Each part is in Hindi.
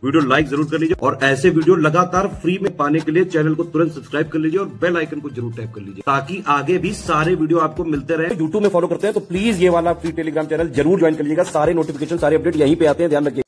वीडियो लाइक जरूर कर लीजिए और ऐसे वीडियो लगातार फ्री में पाने के लिए चैनल को तुरंत सब्सक्राइब कर लीजिए और बेल आइकन को जरूर टैप कर लीजिए ताकि आगे भी सारे वीडियो आपको मिलते रहे। यूट्यूब में फॉलो करते हैं तो प्लीज ये वाला फ्री टेलीग्राम चैनल जरूर ज्वाइन कर लीजिएगा। सारे नोटिफिकेशन सारे अपडेट यहीं पे आते हैं, ध्यान रखिए।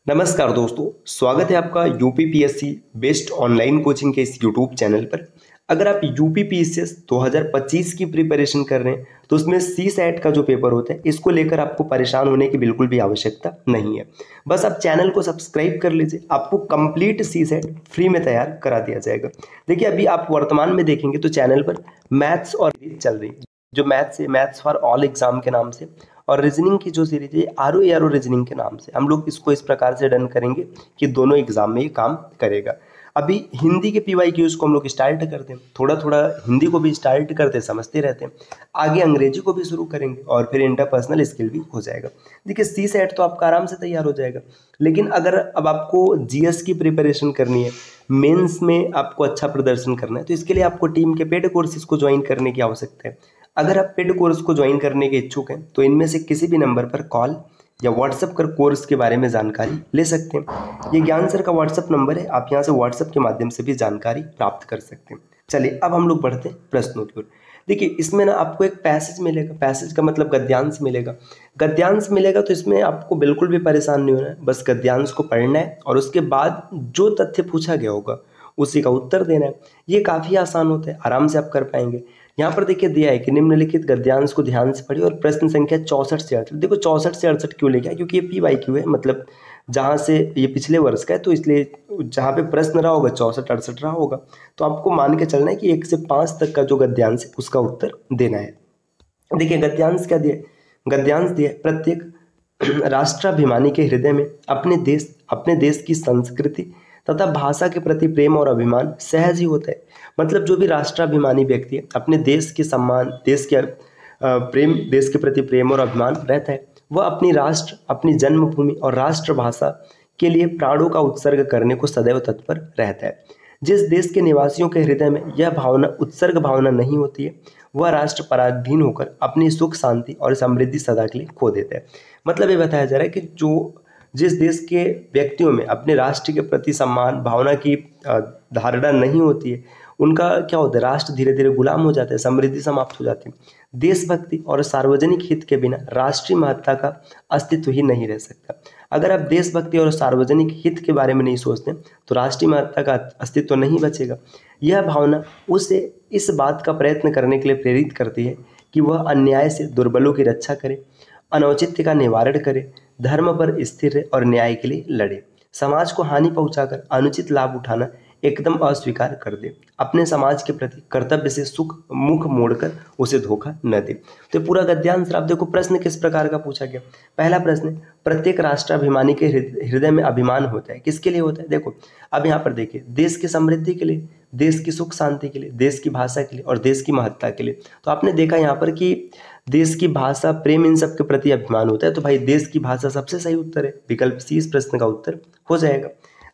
नमस्कार दोस्तों, स्वागत है आपका यूपीपीएससी बेस्ट ऑनलाइन कोचिंग के इस यूट्यूब चैनल पर। अगर आप यूपीपीएससी 2025 की प्रिपरेशन कर रहे हैं तो उसमें सीसैट का जो पेपर होता है इसको लेकर आपको परेशान होने की बिल्कुल भी आवश्यकता नहीं है। बस आप चैनल को सब्सक्राइब कर लीजिए, आपको कंप्लीट सीसैट फ्री में तैयार करा दिया जाएगा। देखिए, अभी आप वर्तमान में देखेंगे तो चैनल पर मैथ्स और चल रही है, जो मैथ्स है मैथ्स फॉर ऑल एग्जाम के नाम से, और रीजनिंग की जो सीरीज है आरो रीजनिंग के नाम से। हम लोग इसको इस प्रकार से डन करेंगे कि दोनों एग्जाम में ये काम करेगा। अभी हिंदी के पीवाईक्यूज को हम लोग स्टार्ट करते हैं, थोड़ा थोड़ा हिंदी को भी स्टार्ट करते समझते रहते हैं, आगे अंग्रेजी को भी शुरू करेंगे और फिर इंटरपर्सनल स्किल भी हो जाएगा। देखिए, सीसैट तो आपका आराम से तैयार हो जाएगा, लेकिन अगर अब आपको जीएस की प्रिपरेशन करनी है, मेंस में आपको अच्छा प्रदर्शन करना है, तो इसके लिए आपको टीम के पेड कोर्सेज को ज्वाइन करने की आवश्यकता है। अगर आप पेड कोर्स को ज्वाइन करने के इच्छुक हैं तो इनमें से किसी भी नंबर पर कॉल या व्हाट्सएप कर कोर्स के बारे में जानकारी ले सकते हैं। ये ज्ञान सर का व्हाट्सएप नंबर है, आप यहाँ से व्हाट्सएप के माध्यम से भी जानकारी प्राप्त कर सकते हैं। चलिए, अब हम लोग बढ़ते हैं प्रश्नों की ओर। देखिए, इसमें ना आपको एक पैसेज मिलेगा, पैसेज का मतलब गद्यांश मिलेगा। गद्यांश मिलेगा तो इसमें आपको बिल्कुल भी परेशान नहीं होना है, बस गद्यांश को पढ़ना है और उसके बाद जो तथ्य पूछा गया होगा उसी का उत्तर देना है। ये काफ़ी आसान होता है, आराम से आप कर पाएंगे। यहाँ पर देखिए दिया है कि निम्नलिखित गद्यांश को ध्यान से पढ़िए और प्रश्न संख्या 64 से 68। देखो 64 से 68 क्यों लिखा है, क्योंकि ये पीवाईक्यू है, मतलब जहाँ से ये पिछले वर्ष का है, तो इसलिए जहाँ पे प्रश्न रहा होगा 64-68 रहा होगा, तो आपको मान के चलना है कि 1 से 5 तक का जो गद्यांश है उसका उत्तर देना है। देखिए, गद्यांश क्या दिया, गद्यांश दिया प्रत्येक राष्ट्राभिमानी के हृदय में अपने देश की संस्कृति तथा भाषा के प्रति प्रेम और अभिमान सहज ही होता है। मतलब जो भी राष्ट्राभिमानी व्यक्ति है, अपने देश के सम्मान, देश के प्रति प्रेम और अभिमान रहता है, वह अपनी राष्ट्र, अपनी जन्मभूमि और राष्ट्रभाषा के लिए प्राणों का उत्सर्ग करने को सदैव तत्पर रहता है। जिस देश के निवासियों के हृदय में यह भावना, उत्सर्ग भावना नहीं होती है, वह राष्ट्र पराधीन होकर अपनी सुख, शांति और समृद्धि सदा के लिए खो देता है। मतलब ये बताया जा रहा है कि जिस देश के व्यक्तियों में अपने राष्ट्र के प्रति सम्मान भावना की धारणा नहीं होती है, उनका क्या होता है, राष्ट्र धीरे धीरे गुलाम हो जाता है, समृद्धि समाप्त हो जाती है। देशभक्ति और सार्वजनिक हित के बिना राष्ट्रीय महत्ता का अस्तित्व ही नहीं रह सकता। अगर आप देशभक्ति और सार्वजनिक हित के बारे में नहीं सोचते तो राष्ट्रीय महत्ता का अस्तित्व नहीं बचेगा। यह भावना उसे इस बात का प्रयत्न करने के लिए प्रेरित करती है कि वह अन्याय से दुर्बलों की रक्षा करे, अनौचित्य का निवारण करे, धर्म पर स्थिर रहे और न्याय के लिए लड़े, समाज को हानि पहुंचाकर अनुचित लाभ उठाना एकदम अस्वीकार कर दे, अपने समाज के प्रति कर्तव्य से मुख मोड़कर उसे धोखा न दे। तो पूरा गद्यांश आप देखो, प्रश्न किस प्रकार का पूछा गया। पहला प्रश्न, प्रत्येक राष्ट्राभिमानी के हृदय में अभिमान होता है, किसके लिए होता है। देखो अब यहाँ पर देखिए, देश की समृद्धि के लिए, देश की सुख शांति के लिए, देश की भाषा के लिए और देश की महत्ता के लिए। तो आपने देखा यहाँ पर कि देश की भाषा, प्रेम, इन सब के प्रति अभिमान होता है, तो भाई देश की भाषा सबसे सही उत्तर है, विकल्प सी इस प्रश्न का उत्तर हो जाएगा।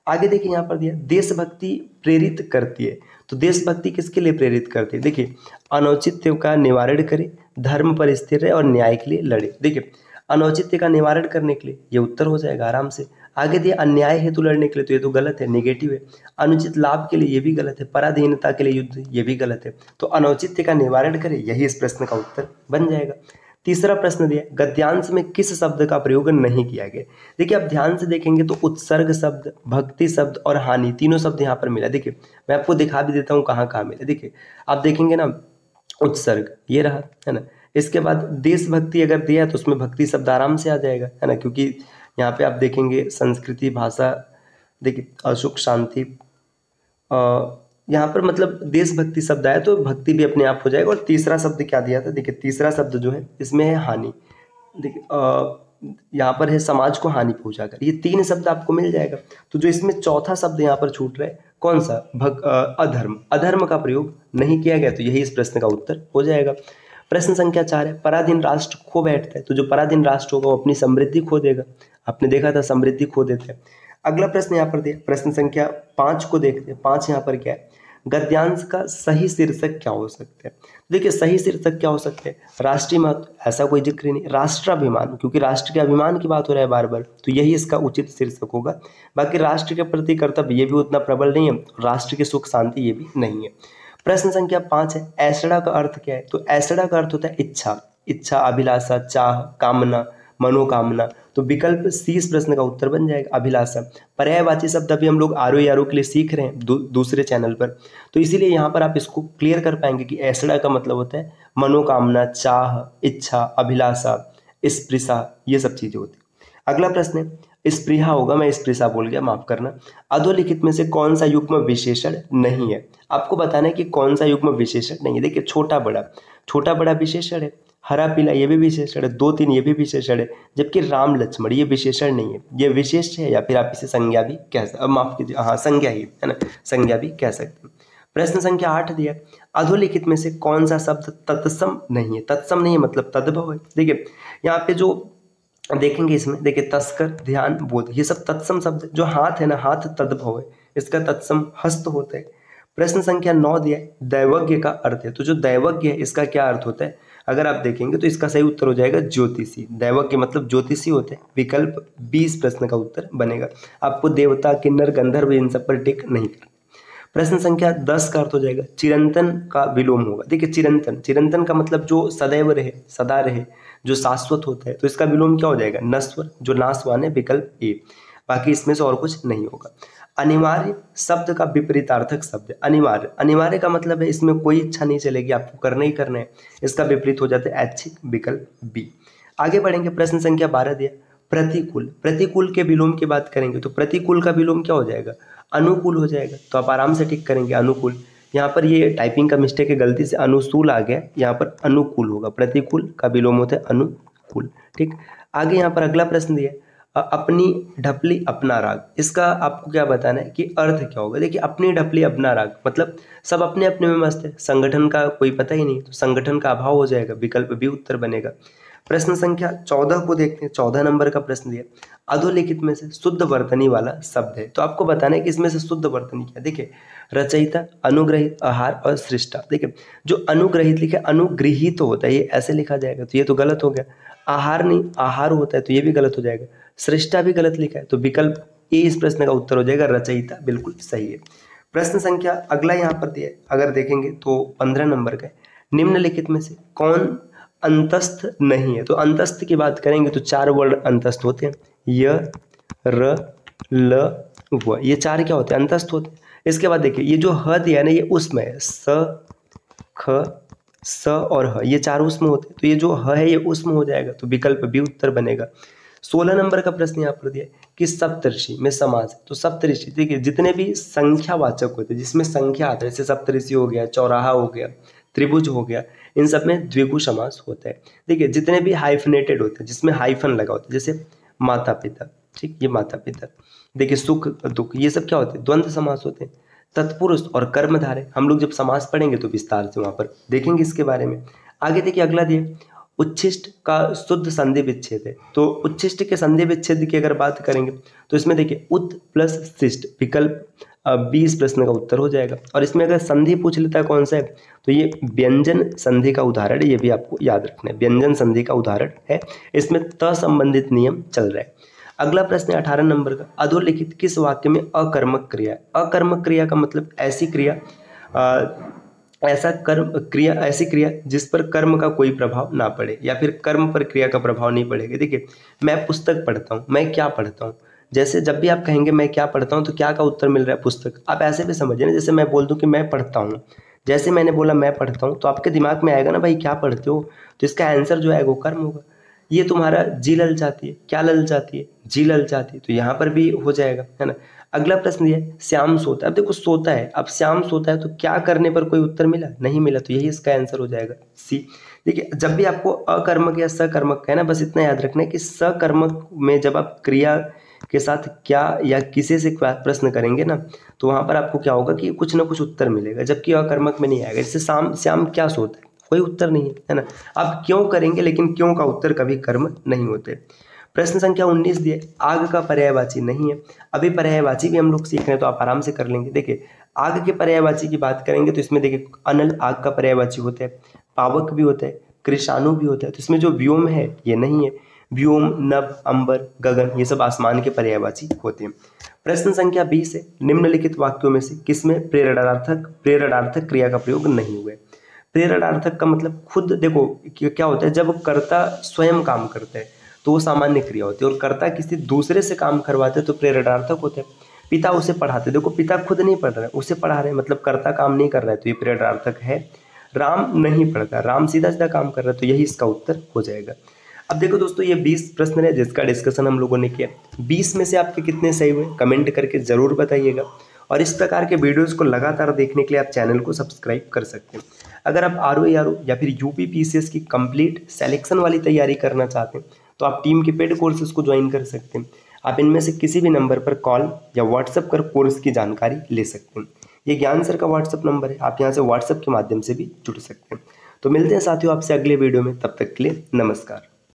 आगे देखिए, यहाँ पर दिया देशभक्ति प्रेरित करती है, तो देशभक्ति किसके लिए प्रेरित करती है। देखिए, अनौचित्य का निवारण करे, धर्म पर स्थिर रहे और न्याय के लिए लड़े। देखिए, अनौचित्य का निवारण करने के लिए ये उत्तर हो जाएगा आराम से। आगे दिया अन्याय हेतु लड़ने के लिए, तो ये तो गलत है, नेगेटिव है। अनुचित लाभ के लिए ये भी गलत है, पराधीनता के लिए युद्ध, ये भी गलत है। तो अनौचित्य का निवारण करे, यही इस प्रश्न का उत्तर बन जाएगा। तीसरा प्रश्न दिया, गद्यांश में किस शब्द का प्रयोग नहीं किया गया। देखिए, आप ध्यान से देखेंगे तो उत्सर्ग शब्द, भक्ति शब्द और हानि, तीनों शब्द यहाँ पर मिला। देखिए, मैं आपको दिखा भी देता हूँ कहाँ कहाँ मिला। देखिए, आप देखेंगे ना, उत्सर्ग ये रहा, है ना। इसके बाद देशभक्ति अगर दिया है तो उसमें भक्ति शब्द आराम से आ जाएगा, है ना, क्योंकि यहाँ पे आप देखेंगे संस्कृति, भाषा, देखिए सुख शांति, यहाँ पर मतलब देशभक्ति शब्द आया तो भक्ति भी अपने आप हो जाएगा। और तीसरा शब्द क्या दिया था, देखिए तीसरा शब्द जो है इसमें है हानि। देखिए यहाँ पर है समाज को हानि पहुंचाकर, ये 3 शब्द आपको मिल जाएगा। तो जो इसमें चौथा शब्द यहाँ पर छूट रहा है, कौन सा, अधर्म, अधर्म का प्रयोग नहीं किया गया, तो यही इस प्रश्न का उत्तर हो जाएगा। प्रश्न संख्या 4 है, पराधीन राष्ट्र खो बैठता है, तो जो पराधीन राष्ट्र होगा वो अपनी समृद्धि खो देगा। आपने देखा था समृद्धि खो देते हैं। अगला प्रश्न यहाँ पर दिया, प्रश्न संख्या 5 को देखते हैं। 5 यहाँ पर क्या है, गद्यांश का सही शीर्षक क्या हो सकता है? देखिए सही शीर्षक क्या हो सकते हैं? राष्ट्रीय महत्व, ऐसा कोई जिक्र नहीं। राष्ट्राभिमान, क्योंकि राष्ट्र के अभिमान की बात हो रहा है बार बार, तो यही इसका उचित शीर्षक होगा। बाकी राष्ट्र के प्रति कर्तव्य ये भी उतना प्रबल नहीं है, राष्ट्र की सुख शांति ये भी नहीं है। प्रश्न संख्या 5 है, ऐसड़ा का अर्थ क्या है? तो ऐसड़ा का अर्थ होता है इच्छा, इच्छा, अभिलाषा, चाह, कामना, मनोकामना। तो विकल्प सी इस प्रश्न का उत्तर बन जाएगा, अभिलाषा। पर्यायवाची शब्द अभी हम लोग आरो के लिए सीख रहे हैं दूसरे चैनल पर, तो इसीलिए यहाँ पर आप इसको क्लियर कर पाएंगे कि ऐसड़ा का मतलब होता है मनोकामना, चाह, इच्छा, अभिलाषा, स्पृशा, ये सब चीजें होती है। अगला प्रश्न है, स्पृहा होगा, मैं स्पृशा बोल गया, माफ करना। अधोलिखित में से कौन सा युग्म विशेषण नहीं है? आपको बताना है कि कौन सा युग्म विशेषण नहीं है। देखिए छोटा बड़ा, छोटा बड़ा विशेषण है, हरा पीला ये भी विशेषण है, 2 3 ये भी विशेषण है, जबकि राम लक्ष्मण ये विशेषण नहीं है, ये विशेष है, या फिर आप इसे संज्ञा भी कह सकते, माफ कीजिए, हाँ संज्ञा ही है ना, संज्ञा भी कह सकते हैं। प्रश्न संख्या 8 दिया, अधोलिखित में से कौन सा शब्द तत्सम नहीं है? तत्सम नहीं है मतलब तद्भव है। देखिए यहाँ पे जो देखेंगे इसमें, देखिए तस्कर, ध्यान, बोध, ये सब तत्सम शब्द। जो हाथ है ना, हाथ तद्भव है, इसका तत्सम हस्त होता है। प्रश्न संख्या 9 दिया है, दैवज्ञ का अर्थ है। तो जो दैवज्ञ है इसका क्या अर्थ होता है? अगर आप देखेंगे तो इसका सही उत्तर हो जाएगा ज्योतिषी। दैवज्ञ मतलब ज्योतिषी होते हैं, विकल्प 20 प्रश्न का उत्तर बनेगा। आपको देवता, किन्नर, गंधर्व इन सब पर टिक नहीं करना। प्रश्न संख्या 10 का अर्थ हो जाएगा चिरंतन का विलोम होगा। देखिए चिरंतन, चिरंतन का मतलब जो सदैव रहे, सदा रहे, जो शाश्वत होता है, तो इसका विलोम क्या हो जाएगा? नश्वर, जो नाशवान है, विकल्प ए। बाकी इसमें से और कुछ नहीं होगा। अनिवार्य शब्द का विपरीतार्थक शब्द है अनिवार्य। अनिवार्य का मतलब है इसमें कोई इच्छा नहीं चलेगी, आपको करना ही करना है, इसका विपरीत हो जाता है ऐच्छिक, विकल्प बी। आगे बढ़ेंगे, प्रश्न संख्या 12 दिया, प्रतिकूल। प्रतिकूल के विलोम की बात करेंगे तो प्रतिकूल का विलोम क्या हो जाएगा? अनुकूल हो जाएगा। तो आप आराम से टिक करेंगे अनुकूल। यहाँ पर ये टाइपिंग का मिस्टेक है, गलती से अनुसूल आ गया, यहाँ पर अनुकूल होगा। प्रतिकूल का विलोम होता है अनुकूल। ठीक, आगे यहाँ पर अगला प्रश्न दिया, अपनी ढपली अपना राग। इसका आपको क्या बताना है कि अर्थ क्या होगा? देखिए अपनी ढपली अपना राग मतलब सब अपने अपने में मस्त है, संगठन का कोई पता ही नहीं, तो संगठन का अभाव हो जाएगा, विकल्प भी उत्तर बनेगा। प्रश्न संख्या 14 को देखते हैं। 14 नंबर का प्रश्न दिया, अधोलिखित में से शुद्ध वर्तनी वाला शब्द है। तो आपको बताना है कि इसमें से शुद्ध वर्तनी क्या? देखिए रचयिता, अनुग्रहित, आहार और सृष्टा। देखिए जो अनुग्रहित लिखा, अनुगृहित तो होता है, ये ऐसे लिखा जाएगा तो ये तो गलत हो गया। आहार नहीं, आहार होता है, तो ये भी गलत हो जाएगा। सृष्टा भी गलत लिखा है, तो विकल्प ए इस प्रश्न का उत्तर हो जाएगा, रचयिता बिल्कुल सही है। प्रश्न संख्या अगला यहाँ पर दिया, अगर देखेंगे तो 15 नंबर का, निम्नलिखित में से कौन अंतस्थ नहीं है? तो अंतस्थ की बात करेंगे तो 4 वर्ण अंतस्थ होते हैं, य, र, ल, व, ये 4 क्या होते हैं? अंतस्थ होते हैं। इसके बाद देखिए ये जो ह दिया है ना, ये उसमें है, स, ख, स और ह, ये 4 उसमें होते हैं, तो ये जो ह है ये उसमें हो जाएगा, तो विकल्प बी उत्तर बनेगा। 16 नंबर का प्रश्न यहाँ पर दिया कि सप्तऋषि में समास है। तो सप्तऋषि देखिए जितने भी संख्यावाचक होते हैं, जिसमें संख्या आता है, जैसे सप्तऋषि हो गया, चौराहा हो गया, त्रिभुज हो गया, इन सब में द्विगु समास होता है। देखिए जितने भी हाइफनेटेड होते हैं, जिसमें हाइफन लगा होता है, जैसे माता पिता, ठीक, ये माता पिता, देखिए सुख दुख, ये सब क्या होते हैं? द्वंद्व समास होते हैं। तत्पुरुष और कर्मधारय, हम लोग जब समास पढ़ेंगे तो विस्तार से वहां पर देखेंगे इसके बारे में। आगे देखिए अगला दिए, उच्छिष्ट का शुद्ध संधि विच्छेद है। तो उच्छिष्ट के संधि विच्छेद की अगर बात करेंगे तो इसमें देखिए उत प्लस शिष्ट, विकल्प 20 प्रश्न का उत्तर हो जाएगा। और इसमें अगर संधि पूछ लेता है कौन सा है, तो ये व्यंजन संधि का उदाहरण है, ये भी आपको याद रखना है, व्यंजन संधि का उदाहरण है। इसमें त संबंधित नियम चल रहा है। अगला प्रश्न 18 नंबर का, अधोलिखित किस वाक्य में अकर्मक क्रिया है? अकर्मक क्रिया का मतलब ऐसी क्रिया, ऐसा कर्म क्रिया, ऐसी क्रिया जिस पर कर्म का कोई प्रभाव ना पड़े, या फिर कर्म पर क्रिया का प्रभाव नहीं पड़ेगा। देखिए मैं पुस्तक पढ़ता हूँ, मैं क्या पढ़ता हूँ, जैसे जब भी आप कहेंगे मैं क्या पढ़ता हूँ, तो क्या का उत्तर मिल रहा है? पुस्तक। आप ऐसे भी समझिए ना, जैसे मैं बोल दूँ कि मैं पढ़ता हूँ, जैसे मैंने बोला मैं पढ़ता हूँ, तो आपके दिमाग में आएगा ना भाई क्या पढ़ते हो, तो इसका आंसर जो है वो कर्म होगा। ये तुम्हारा जी ललचाती है, क्या ललचाती है? जी ललचाती है, तो यहाँ पर भी हो जाएगा, है ना। अगला प्रश्न ये, श्याम सोता है। अब देखो सोता है, अब श्याम सोता है, तो क्या करने पर कोई उत्तर मिला? नहीं मिला, तो यही इसका आंसर हो जाएगा सी। देखिए जब भी आपको अकर्मक या सकर्मक कहना, बस इतना याद रखना है कि सकर्मक में जब आप क्रिया के साथ क्या या किसे से प्रश्न करेंगे ना, तो वहां पर आपको क्या होगा कि कुछ ना कुछ उत्तर मिलेगा, जबकि अकर्मक में नहीं आएगा। जैसे श्याम क्या सोता है, कोई उत्तर नहीं है, है ना। आप क्यों करेंगे, लेकिन क्यों का उत्तर कभी कर्म नहीं होते। प्रश्न संख्या 19 दिए, आग का पर्यायवाची नहीं है। अभी पर्यायवाची भी हम लोग सीख रहे हैं तो आप आराम से कर लेंगे। देखिए आग के पर्यायवाची की बात करेंगे तो इसमें देखिए अनल आग का पर्यायवाची होता है, पावक भी होता है, कृषाणु भी होता है। तो इसमें जो व्योम है ये नहीं है। व्योम, नभ, अंबर, गगन ये सब आसमान के पर्यायवाची होते हैं। प्रश्न संख्या 20 है, निम्नलिखित वाक्यों में से किसमें प्रेरणार्थक क्रिया का प्रयोग नहीं हुआ है। प्रेरणार्थक का मतलब खुद देखो क्या होता है, जब कर्ता स्वयं काम करता है तो वो सामान्य क्रिया होती है, और कर्ता किसी दूसरे से काम करवाते हैं तो प्रेरणार्थक होता है। पिता उसे पढ़ाते, देखो पिता खुद नहीं पढ़ रहा है, उसे पढ़ा रहे हैं, मतलब कर्ता काम नहीं कर रहा है तो ये प्रेरणार्थक है। राम नहीं पढ़ता, राम सीधा सीधा काम कर रहा है तो यही इसका उत्तर हो जाएगा। अब देखो दोस्तों ये 20 प्रश्न है जिसका डिस्कशन हम लोगों ने किया। 20 में से आपके कितने सही हुए कमेंट करके ज़रूर बताइएगा। और इस प्रकार के वीडियोस को लगातार देखने के लिए आप चैनल को सब्सक्राइब कर सकते हैं। अगर आप ROA या फिर UP PCS की कंप्लीट सिलेक्शन वाली तैयारी करना चाहते हैं तो आप टीम के पेड कोर्सेज को ज्वाइन कर सकते हैं। आप इनमें से किसी भी नंबर पर कॉल या व्हाट्सएप कर कोर्स की जानकारी ले सकते हैं। ये ज्ञान सर का व्हाट्सएप नंबर है, आप यहाँ से व्हाट्सएप के माध्यम से भी जुड़ सकते हैं। तो मिलते हैं साथियों आपसे अगले वीडियो में, तब तक के लिए नमस्कार।